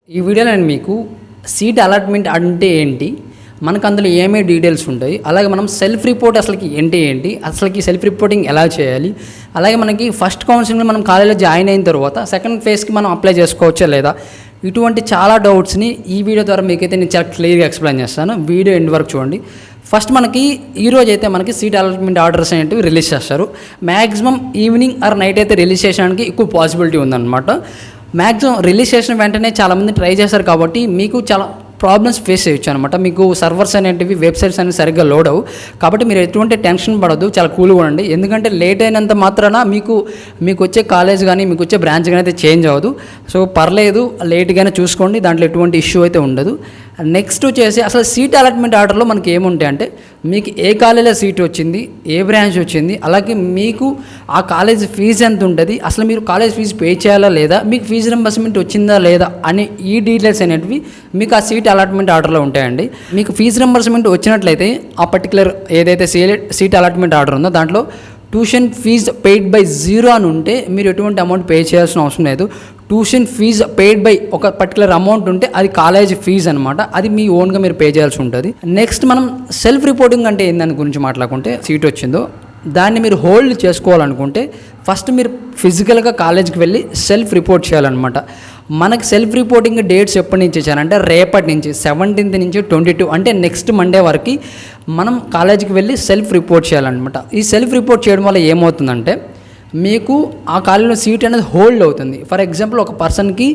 ఈ వీడియోలో నేను మీకు సీట్ అలాట్మెంట్ అంటే ఏంటి, మనకు అందులో ఏమేమి డీటెయిల్స్ ఉంటాయి, అలాగే మనం సెల్ఫ్ రిపోర్ట్ అసలుకి ఏంటి అసలుకి సెల్ఫ్ రిపోర్టింగ్ ఎలా చేయాలి, అలాగే మనకి ఫస్ట్ కౌన్సిలింగ్ మనం కాలేజీలో జాయిన్ అయిన తర్వాత సెకండ్ ఫేజ్కి మనం అప్లై చేసుకోవచ్చా లేదా, ఇటువంటి చాలా డౌట్స్ని ఈ వీడియో ద్వారా మీకైతే నేను చాలా క్లియర్గా ఎక్స్ప్లెయిన్ చేస్తాను. వీడియో ఎండ్ వరకు చూడండి. ఫస్ట్ మనకి ఈరోజు అయితే మనకి సీట్ అలాట్మెంట్ ఆర్డర్స్ అనేవి రిలీజ్ చేస్తారు. మ్యాక్సిమం ఈవినింగ్ ఆర్ నైట్ అయితే రిలీజ్ చేయడానికి ఎక్కువ పాసిబిలిటీ ఉందన్నమాట. మ్యాక్సిమం రిలీజ్ చేసిన వెంటనే చాలామంది ట్రై చేస్తారు కాబట్టి మీకు చాలా ప్రాబ్లమ్స్ ఫేస్ చేయొచ్చు అనమాట. మీకు సర్వర్స్ అనేటివి వెబ్సైట్స్ అనేవి సరిగ్గా లోడ్ అవ్వు. కాబట్టి మీరు ఎటువంటి టెన్షన్ పడద్దు, చాలా కూల్గా ఉండండి. ఎందుకంటే లేట్ అయినంత మాత్రాన మీకు వచ్చే కాలేజ్ కానీ మీకు వచ్చే బ్రాంచ్ కానీ అయితే చేంజ్ అవ్వదు. సో పర్లేదు, లేట్గానే చూసుకోండి, దాంట్లో ఎటువంటి ఇష్యూ అయితే ఉండదు. నెక్స్ట్ వచ్చేసి అసలు సీట్ అలాట్మెంట్ ఆర్డర్లో మనకి ఏముంటాయి అంటే మీకు ఏ కాలేజీలో సీట్ వచ్చింది, ఏ బ్రాంచ్ వచ్చింది, అలాగే మీకు ఆ కాలేజ్ ఫీజు ఎంత ఉంటుంది, అసలు మీరు కాలేజ్ ఫీజు పే చేయాలా లేదా, మీకు ఫీజు రింబర్స్మెంట్ వచ్చిందా లేదా అని ఈ డీటెయిల్స్ అనేటివి మీకు ఆ సీట్ అలాట్మెంట్ ఆర్డర్లో ఉంటాయండి. మీకు ఫీజు రింబర్స్మెంట్ వచ్చినట్లయితే ఆ పర్టికులర్ ఏదైతే సీట్ అలాట్మెంట్ ఆర్డర్ ఉందో దాంట్లో ట్యూషన్ ఫీజు పెయిడ్ బై 0 అని ఉంటే మీరు ఎటువంటి అమౌంట్ పే చేయాల్సిన అవసరం లేదు. ట్యూషన్ ఫీజు పెయిడ్ బై ఒక పర్టికులర్ అమౌంట్ ఉంటే అది కాలేజ్ ఫీజు అనమాట, అది మీ ఓన్గా మీరు పే చేయాల్సి ఉంటుంది. నెక్స్ట్ మనం సెల్ఫ్ రిపోర్టింగ్ అంటే ఏందని గురించి మాట్లాడుకుంటే, సీట్ వచ్చిందో దాన్ని మీరు హోల్డ్ చేసుకోవాలనుకుంటే ఫస్ట్ మీరు ఫిజికల్గా కాలేజ్కి వెళ్ళి సెల్ఫ్ రిపోర్ట్ చేయాలన్నమాట. మనకి సెల్ఫ్ రిపోర్టింగ్ డేట్స్ ఎప్పటి నుంచి ఇచ్చారంటే రేపటి నుంచి 17th నుంచి 22 అంటే నెక్స్ట్ మండే వరకు మనం కాలేజీకి వెళ్ళి సెల్ఫ్ రిపోర్ట్ చేయాలన్నమాట. ఈ సెల్ఫ్ రిపోర్ట్ చేయడం వల్ల ఏమవుతుందంటే మీకు ఆ కాలేజీలో సీట్ అనేది హోల్డ్ అవుతుంది. ఫర్ ఎగ్జాంపుల్ ఒక పర్సన్కి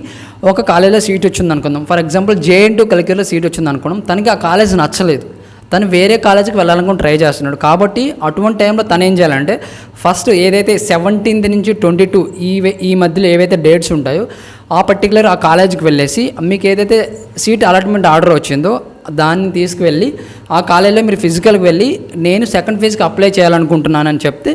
ఒక కాలేజీలో సీట్ వచ్చింది అనుకుందాం. ఫర్ ఎగ్జాంపుల్ JN2 కలికిలో సీట్ వచ్చింది అనుకున్నాం. తనకి ఆ కాలేజ్ నచ్చలేదు, తను వేరే కాలేజీకి వెళ్ళాలనుకుని ట్రై చేస్తున్నాడు. కాబట్టి అటువంటి టైంలో తను ఏం చేయాలంటే ఫస్ట్ ఏదైతే 17th నుంచి 22 ఈ మధ్యలో ఏవైతే డేట్స్ ఉంటాయో ఆ పర్టికులర్ ఆ కాలేజీకి వెళ్ళేసి మీకు ఏదైతే సీట్ అలాట్మెంట్ ఆర్డర్ వచ్చిందో దాన్ని తీసుకువెళ్ళి ఆ కాలేజీలో మీరు ఫిజికల్కి వెళ్ళి నేను సెకండ్ ఫేజ్కి అప్లై చేయాలనుకుంటున్నానని చెప్తే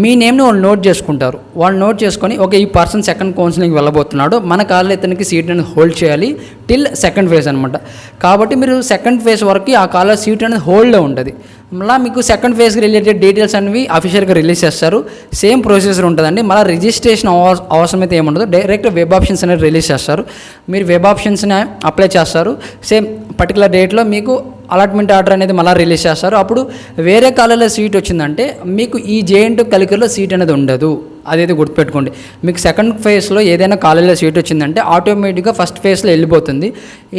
మీ నేమ్ని వాళ్ళు నోట్ చేసుకుంటారు. వాళ్ళు నోట్ చేసుకొని ఓకే ఈ పర్సన్ సెకండ్ కౌన్సిలింగ్ వెళ్ళబోతున్నాడు, మన కాలేజీలో ఇతనికి సీట్ అనేది హోల్డ్ చేయాలి టిల్ సెకండ్ ఫేజ్ అనమాట. కాబట్టి మీరు సెకండ్ ఫేజ్ వరకు ఆ కాలేజ్ సీట్ అనేది హోల్డ్లో ఉంటుంది. మళ్ళీ మీకు సెకండ్ ఫేజ్కి రిలేటెడ్ డీటెయిల్స్ అనేవి అఫీషియల్గా రిలీజ్ చేస్తారు. సేమ్ ప్రొసీజర్ ఉంటుందండి. మళ్ళీ రిజిస్ట్రేషన్ అవసరం అయితే ఏముండదు, డైరెక్ట్ వెబ్ ఆప్షన్స్ అనేది రిలీజ్ చేస్తారు. మీరు వెబ్ ఆప్షన్స్ని అప్లై చేస్తారు. సేమ్ పర్టికులర్ డేట్లో మీకు అలాట్మెంట్ ఆర్డర్ అనేది మళ్ళీ రిలీజ్ చేస్తారు. అప్పుడు వేరే కాలేజీలో సీట్ వచ్చిందంటే మీకు ఈ JN2 కలికిలో సీట్ అనేది ఉండదు. అదైతే గుర్తుపెట్టుకోండి. మీకు సెకండ్ ఫేజ్లో ఏదైనా కాలేజీలో సీట్ వచ్చిందంటే ఆటోమేటిక్గా ఫస్ట్ ఫేజ్లో వెళ్ళిపోతుంది.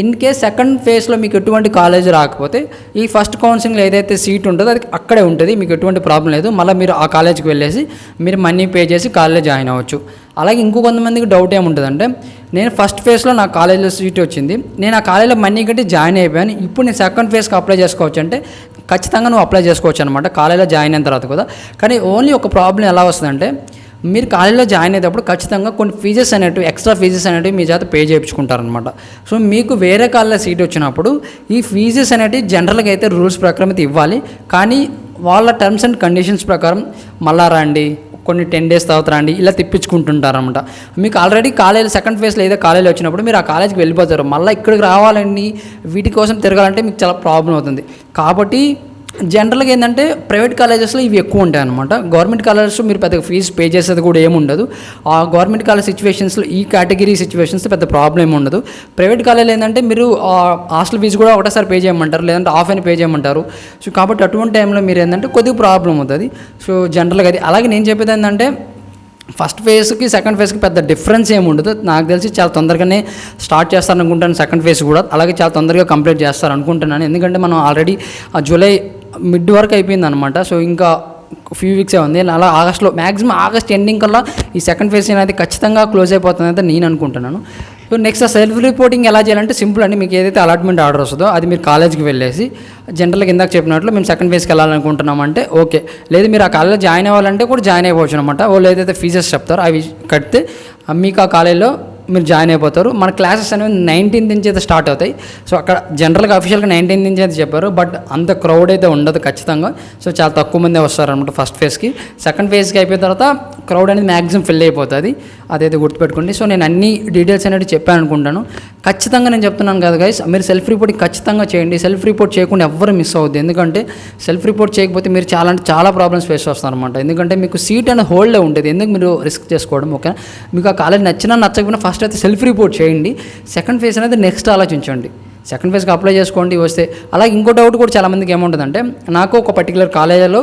ఇన్ కేస్ సెకండ్ ఫేజ్లో మీకు ఎటువంటి కాలేజ్ రాకపోతే ఈ ఫస్ట్ కౌన్సిలింగ్లో ఏదైతే సీట్ ఉంటుందో అది అక్కడే ఉంటుంది, మీకు ఎటువంటి ప్రాబ్లం లేదు. మళ్ళీ మీరు ఆ కాలేజ్కి వెళ్ళేసి మీరు మనీ పే చేసి కాలేజ్ జాయిన్ అవ్వచ్చు. అలాగే ఇంకో కొంతమందికి డౌట్ ఏముంటుందంటే నేను ఫస్ట్ ఫేజ్లో నా కాలేజీలో సీట్ వచ్చింది, నేను ఆ కాలేజీలో మనీ కట్టి జాయిన్ అయిపోయాను, ఇప్పుడు నేను సెకండ్ ఫేజ్కి అప్లై చేసుకోవచ్చు అంటే ఖచ్చితంగా నువ్వు అప్లై చేసుకోవచ్చు అనమాట కాలేజీలో జాయిన్ అయిన తర్వాత కూడా. కానీ ఓన్లీ ఒక ప్రాబ్లం ఎలా వస్తుందంటే మీరు కాలేజీలో జాయిన్ అయ్యేటప్పుడు ఖచ్చితంగా కొన్ని ఫీజెస్ అనేటివి ఎక్స్ట్రా ఫీజెస్ అనేటివి మీ చేత పే చేయించుకుంటారనమాట. సో మీకు వేరే కాలేజీలో సీట్ వచ్చినప్పుడు ఈ ఫీజెస్ అనేటివి జనరల్గా అయితే రూల్స్ ప్రకారం అయితే ఇవ్వాలి. కానీ వాళ్ళ టర్మ్స్ అండ్ కండిషన్స్ ప్రకారం మళ్ళా రండి, కొన్ని 10 days తర్వాత రండి, ఇలా తిప్పించుకుంటుంటారనమాట. మీకు ఆల్రెడీ కాలేజ్ సెకండ్ ఫేజ్లో ఏదో కాలేజీలో వచ్చినప్పుడు మీరు ఆ కాలేజ్కి వెళ్ళిపోతారు. మళ్ళీ ఇక్కడికి రావాలండి, వీటి కోసం తిరగాలంటే మీకు చాలా ప్రాబ్లం అవుతుంది. కాబట్టి జనరల్గా ఏంటంటే ప్రైవేట్ కాలేజెస్లో ఇవి ఎక్కువ ఉంటాయి అనమాట. గవర్నమెంట్ కాలేజెస్లో మీరు పెద్దగా ఫీజు పే చేసేది కూడా ఏముండదు. ఆ గవర్నమెంట్ కాలేజ్ సిచ్యువేషన్స్లో ఈ కేటగిరీ సిచ్యువేషన్స్ పెద్ద ప్రాబ్లం ఏమి ఉండదు. ప్రైవేట్ కాలేజీలో ఏంటంటే మీరు హాస్టల్ ఫీజు కూడా ఒకటేసారి పే చేయమంటారు, లేదంటే ఆఫ్ అని పే చేయమంటారు. సో కాబట్టి అటువంటి టైంలో మీరు ఏంటంటే కొద్దిగా ప్రాబ్లం అవుతుంది. సో జనరల్గా అది. అలాగే నేను చెప్పేది ఏంటంటే ఫస్ట్ ఫేజ్కి సెకండ్ ఫేజ్కి పెద్ద డిఫరెన్స్ ఏమి ఉండదు. నాకు తెలిసి చాలా తొందరగానే స్టార్ట్ చేస్తారనుకుంటాను సెకండ్ ఫేజ్ కూడా. అలాగే చాలా తొందరగా కంప్లీట్ చేస్తారు అనుకుంటున్నాను. ఎందుకంటే మనం ఆల్రెడీ జూలై మిడ్ వరకు అయిపోయింది అనమాట. సో ఇంకా ఫ్యూ వీక్సే ఉంది. అలా ఆగస్ట్లో మ్యాక్సిమం ఆగస్ట్ ఎండింగ్ కల్లా ఈ సెకండ్ ఫేజ్ అనేది ఖచ్చితంగా క్లోజ్ అయిపోతుందని నేను అనుకుంటున్నాను. సో నెక్స్ట్ సెల్ఫ్ రిపోర్టింగ్ ఎలా చేయాలంటే సింపుల్ అండి. మీకు ఏదైతే అలాట్మెంట్ ఆర్డర్ వస్తుందో అది మీరు కాలేజ్కి వెళ్ళేసి జనరల్గా ఇందాక చెప్పినట్లు మేము సెకండ్ ఫేజ్కి వెళ్ళాలనుకుంటున్నామంటే ఓకే, లేదు మీరు ఆ కాలేజ్లో జాయిన్ అవ్వాలంటే కూడా జాయిన్ అయిపోవచ్చు అనమాట. వాళ్ళు ఏదైతే ఫీజెస్ చెప్తారో అవి కడితే మీకు ఆ కాలేజ్లో మీరు జాయిన్ అయిపోతారు. మన క్లాసెస్ అనేవి 19th నుంచి అయితే స్టార్ట్ అవుతాయి. సో అక్కడ జనరల్గా అఫీషియల్గా 19th నుంచి అయితే చెప్పారు, బట్ అంత క్రౌడ్ అయితే ఉండదు ఖచ్చితంగా. సో చాలా తక్కువ మందే వస్తారనమాట ఫస్ట్ ఫేజ్కి. సెకండ్ ఫేజ్కి అయిపోయిన తర్వాత క్రౌడ్ అనేది మ్యాక్సిమం ఫిల్ అయిపోతుంది. అదైతే గుర్తుపెట్టుకోండి. సో నేను అన్ని డీటెయిల్స్ అనేది చెప్పాను అనుకుంటాను. ఖచ్చితంగా నేను చెప్తున్నాను కదా గైస్, మీరు సెల్ఫ్ రిపోర్టింగ్ ఖచ్చితంగా చేయండి. సెల్ఫ్ రిపోర్ట్ చేయకుండా ఎవ్వరు మిస్ అవుద్ది. ఎందుకంటే సెల్ఫ్ రిపోర్ట్ చేయకపోతే మీరు చాలా ప్రాబ్లమ్స్ ఫేస్ చేస్తారనమాట. ఎందుకంటే మీకు సీట్ అనేది హోల్డ్లో ఉంటుంది. ఎందుకు మీరు రిస్క్ చేసుకోవడం? ఓకే, మీకు ఆ కాలేజ్ నచ్చినా నచ్చకపోయినా ఫస్ట్ అయితే సెల్ఫ్ రిపోర్ట్ చేయండి. సెకండ్ ఫేజ్ అనేది నెక్స్ట్ ఆలోచించండి. సెకండ్ ఫేజ్కి అప్లై చేసుకోండి వస్తే. అలాగే ఇంకో డౌట్ కూడా చాలామందికి ఏముంటుందంటే, నాకు ఒక పర్టికులర్ కాలేజీలో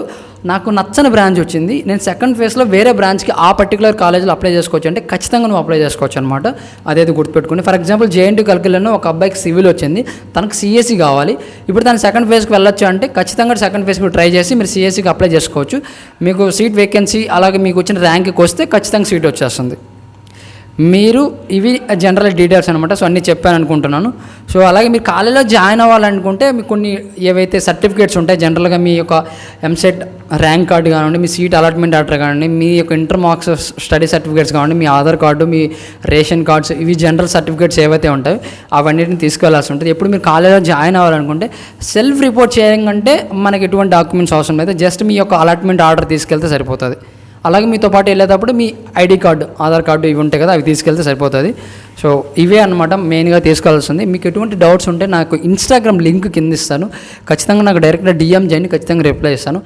నాకు నచ్చని బ్రాంచ్ వచ్చింది, నేను సెకండ్ ఫేజ్లో వేరే బ్రాంచ్కి ఆ పర్టికులర్ కాలేజీలో అప్లై చేసుకోవచ్చు అంటే ఖచ్చితంగా నువ్వు అప్లై చేసుకోవచ్చు అనమాట. అదేది గుర్తుపెట్టుకుని. ఫర్ ఎగ్జాంపుల్ జేఎన్టీ కల్కిల్లో ఒక అబ్బాయికి సివిల్ వచ్చింది, తనకు సిఎస్సి కావాలి. ఇప్పుడు తను సెకండ్ ఫేజ్కి వెళ్ళొచ్చు అంటే ఖచ్చితంగా సెకండ్ ఫేజ్కి ట్రై చేసి మీరు సిఎస్సికి అప్లై చేసుకోవచ్చు. మీకు సీట్ వేకెన్సీ అలాగే మీకు వచ్చిన ర్యాంక్కి వస్తే ఖచ్చితంగా సీట్ వచ్చేస్తుంది. మీరు ఇవి జనరల్ డీటెయిల్స్ అనమాట. సో అన్నీ చెప్పాను అనుకుంటున్నాను. సో అలాగే మీరు కాలేజీలో జాయిన్ అవ్వాలనుకుంటే మీకు కొన్ని ఏవైతే సర్టిఫికేట్స్ ఉంటాయి, జనరల్గా మీ యొక్క ఎంసెట్ ర్యాంక్ కార్డు కానివ్వండి, మీ సీట్ అలాట్మెంట్ ఆర్డర్ కానివ్వండి, మీ యొక్క ఇంటర్ మార్క్స్ స్టడీ సర్టిఫికేట్స్ కానివ్వండి, మీ ఆధార్ కార్డు, మీ రేషన్ కార్డ్స్, ఇవి జనరల్ సర్టిఫికేట్స్ ఏవైతే ఉంటాయో అవన్నిటిని తీసుకెళ్లాల్సి ఉంటుంది. ఎప్పుడు మీరు కాలేజీలో జాయిన్ అవ్వాలనుకుంటే సెల్ఫ్ రిపోర్ట్ చేయాలంటే మనకి ఎటువంటి డాక్యుమెంట్స్ అవసరం లేదు, జస్ట్ మీ యొక్క అలాట్మెంట్ ఆర్డర్ తీసుకెళ్తే సరిపోతుంది. అలాగే మీతో పాటు వెళ్ళేటప్పుడు మీ ఐడి కార్డు, ఆధార్ కార్డు ఇవి ఉంటాయి కదా, అవి తీసుకెళ్తే సరిపోతుంది. సో ఇవే అనమాట మెయిన్గా తీసుకోవాల్సింది. మీకు ఎటువంటి డౌట్స్ ఉంటే నాకు ఇన్స్టాగ్రామ్ లింక్ కింద ఇస్తాను, ఖచ్చితంగా నాకు డైరెక్ట్గా డిఎం చేయండి, ఖచ్చితంగా రిప్లై ఇస్తాను.